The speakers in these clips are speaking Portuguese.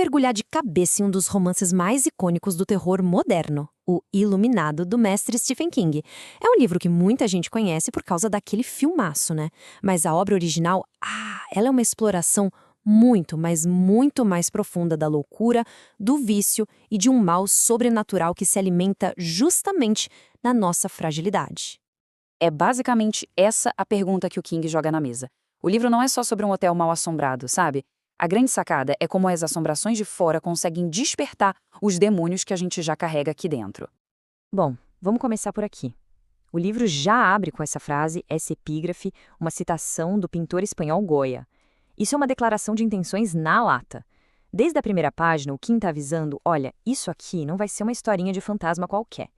mergulhar de cabeça em um dos romances mais icônicos do terror moderno, O Iluminado, do mestre Stephen King. É um livro que muita gente conhece por causa daquele filmaço, né? Mas a obra original, ela é uma exploração muito, mas muito mais profunda da loucura, do vício e de um mal sobrenatural que se alimenta justamente da nossa fragilidade. É basicamente essa a pergunta que o King joga na mesa. O livro não é só sobre um hotel mal assombrado, sabe? A grande sacada é como as assombrações de fora conseguem despertar os demônios que a gente já carrega aqui dentro. Bom, vamos começar por aqui. O livro já abre com essa frase, essa epígrafe, uma citação do pintor espanhol Goya. Isso é uma declaração de intenções na lata. Desde a primeira página, o King está avisando, olha, isso aqui não vai ser uma historinha de fantasma qualquer.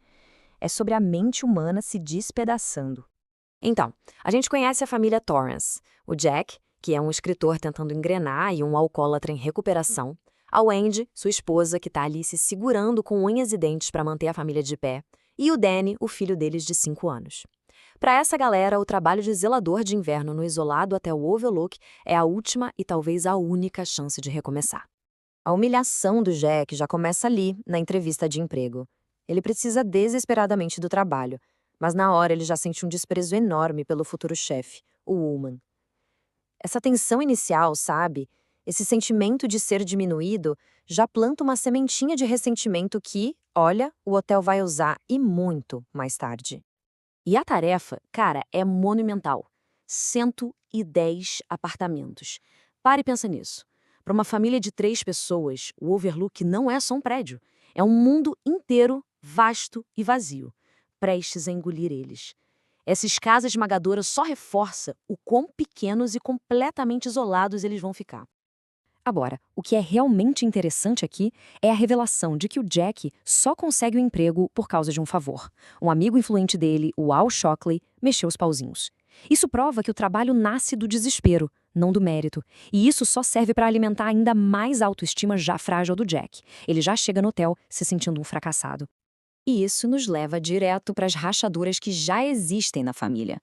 É sobre a mente humana se despedaçando. Então, a gente conhece a família Torrance, o Jack, que é um escritor tentando engrenar e um alcoólatra em recuperação, a Wendy, sua esposa, que está ali se segurando com unhas e dentes para manter a família de pé, e o Danny, o filho deles de 5 anos. Para essa galera, o trabalho de zelador de inverno no isolado até o Overlook é a última e talvez a única chance de recomeçar. A humilhação do Jack já começa ali, na entrevista de emprego. Ele precisa desesperadamente do trabalho, mas na hora ele já sente um desprezo enorme pelo futuro chefe, o Ullman. Essa tensão inicial, sabe? Esse sentimento de ser diminuído já planta uma sementinha de ressentimento que, olha, o hotel vai usar e muito mais tarde. E a tarefa, cara, é monumental. 110 apartamentos. Pare e pensa nisso. Para uma família de 3 pessoas, o Overlook não é só um prédio. É um mundo inteiro, vasto e vazio, prestes a engolir eles. Essa escada esmagadora só reforça o quão pequenos e completamente isolados eles vão ficar. Agora, o que é realmente interessante aqui é a revelação de que o Jack só consegue o emprego por causa de um favor. Um amigo influente dele, o Al Shockley, mexeu os pauzinhos. Isso prova que o trabalho nasce do desespero, não do mérito. E isso só serve para alimentar ainda mais a autoestima já frágil do Jack. Ele já chega no hotel se sentindo um fracassado. E isso nos leva direto para as rachaduras que já existem na família.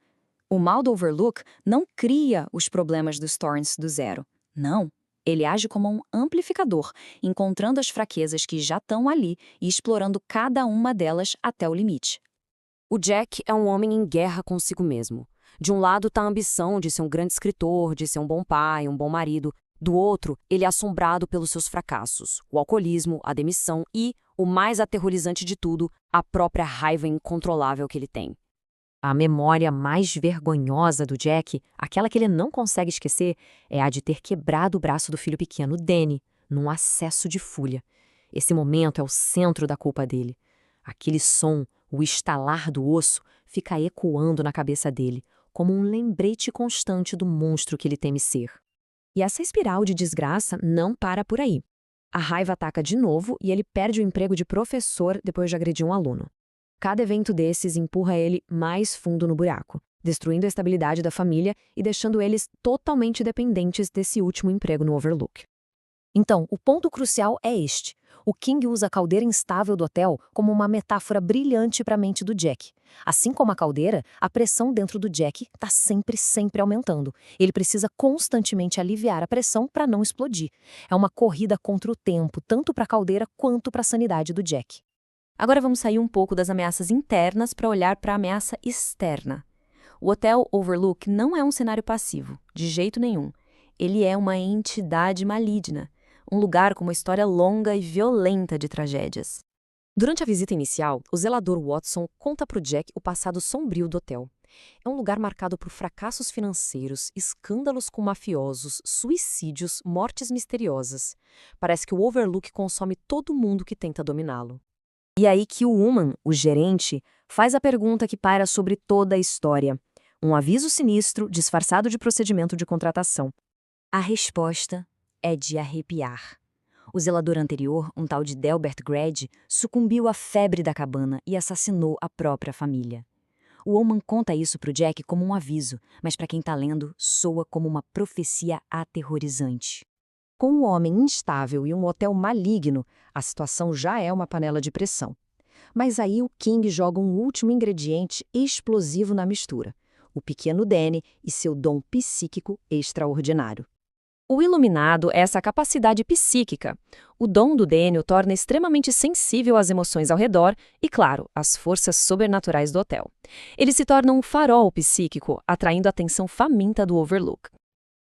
O mal do Overlook não cria os problemas dos Torrance do zero. Não. Ele age como um amplificador, encontrando as fraquezas que já estão ali e explorando cada uma delas até o limite. O Jack é um homem em guerra consigo mesmo. De um lado está a ambição de ser um grande escritor, de ser um bom pai, um bom marido. Do outro, ele é assombrado pelos seus fracassos, o alcoolismo, a demissão e, o mais aterrorizante de tudo, a própria raiva incontrolável que ele tem. A memória mais vergonhosa do Jack, aquela que ele não consegue esquecer, é a de ter quebrado o braço do filho pequeno, Danny, num acesso de fúria. Esse momento é o centro da culpa dele. Aquele som, o estalar do osso, fica ecoando na cabeça dele, como um lembrete constante do monstro que ele teme ser. E essa espiral de desgraça não para por aí. A raiva ataca de novo e ele perde o emprego de professor depois de agredir um aluno. Cada evento desses empurra ele mais fundo no buraco, destruindo a estabilidade da família e deixando eles totalmente dependentes desse último emprego no Overlook. Então, o ponto crucial é este. O King usa a caldeira instável do hotel como uma metáfora brilhante para a mente do Jack. Assim como a caldeira, a pressão dentro do Jack está sempre aumentando. Ele precisa constantemente aliviar a pressão para não explodir. É uma corrida contra o tempo, tanto para a caldeira quanto para a sanidade do Jack. Agora vamos sair um pouco das ameaças internas para olhar para a ameaça externa. O Hotel Overlook não é um cenário passivo, de jeito nenhum. Ele é uma entidade maligna, um lugar com uma história longa e violenta de tragédias. Durante a visita inicial, o zelador Watson conta para o Jack o passado sombrio do hotel. É um lugar marcado por fracassos financeiros, escândalos com mafiosos, suicídios, mortes misteriosas. Parece que o Overlook consome todo mundo que tenta dominá-lo. E aí que o Ullman, o gerente, faz a pergunta que paira sobre toda a história. Um aviso sinistro disfarçado de procedimento de contratação. A resposta é de arrepiar. O zelador anterior, um tal de Delbert Grady, sucumbiu à febre da cabana e assassinou a própria família. O Ullman conta isso para o Jack como um aviso, mas para quem está lendo, soa como uma profecia aterrorizante. Com um homem instável e um hotel maligno, a situação já é uma panela de pressão. Mas aí o King joga um último ingrediente explosivo na mistura: o pequeno Danny e seu dom psíquico extraordinário. O iluminado é essa capacidade psíquica. O dom do Danny o torna extremamente sensível às emoções ao redor e, claro, às forças sobrenaturais do hotel. Ele se torna um farol psíquico, atraindo a atenção faminta do Overlook.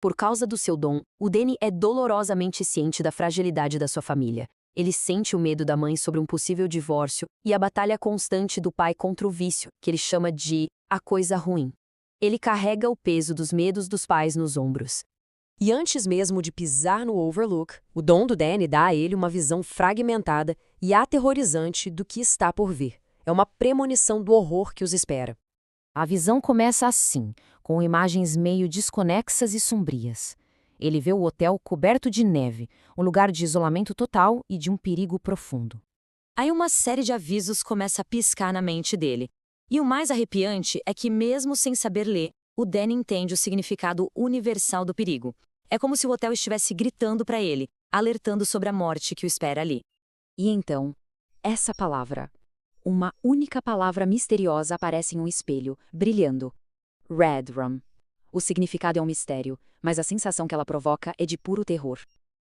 Por causa do seu dom, o Danny é dolorosamente ciente da fragilidade da sua família. Ele sente o medo da mãe sobre um possível divórcio e a batalha constante do pai contra o vício, que ele chama de a coisa ruim. Ele carrega o peso dos medos dos pais nos ombros. E antes mesmo de pisar no Overlook, o dom do Danny dá a ele uma visão fragmentada e aterrorizante do que está por vir. É uma premonição do horror que os espera. A visão começa assim, com imagens meio desconexas e sombrias. Ele vê o hotel coberto de neve, um lugar de isolamento total e de um perigo profundo. Aí uma série de avisos começa a piscar na mente dele. E o mais arrepiante é que, mesmo sem saber ler, o Danny entende o significado universal do perigo. É como se o hotel estivesse gritando para ele, alertando sobre a morte que o espera ali. E então, essa palavra, uma única palavra misteriosa aparece em um espelho, brilhando. Red Rum. O significado é um mistério, mas a sensação que ela provoca é de puro terror.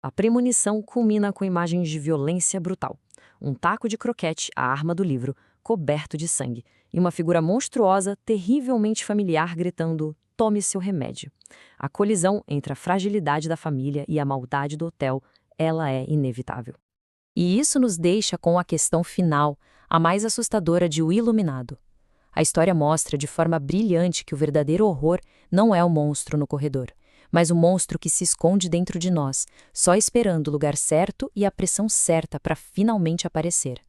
A premonição culmina com imagens de violência brutal. Um taco de croquete, a arma do livro, coberto de sangue, e uma figura monstruosa, terrivelmente familiar, gritando: "Tome seu remédio". A colisão entre a fragilidade da família e a maldade do hotel, ela é inevitável. E isso nos deixa com a questão final, a mais assustadora de O Iluminado. A história mostra de forma brilhante que o verdadeiro horror não é o monstro no corredor, mas o monstro que se esconde dentro de nós, só esperando o lugar certo e a pressão certa para finalmente aparecer.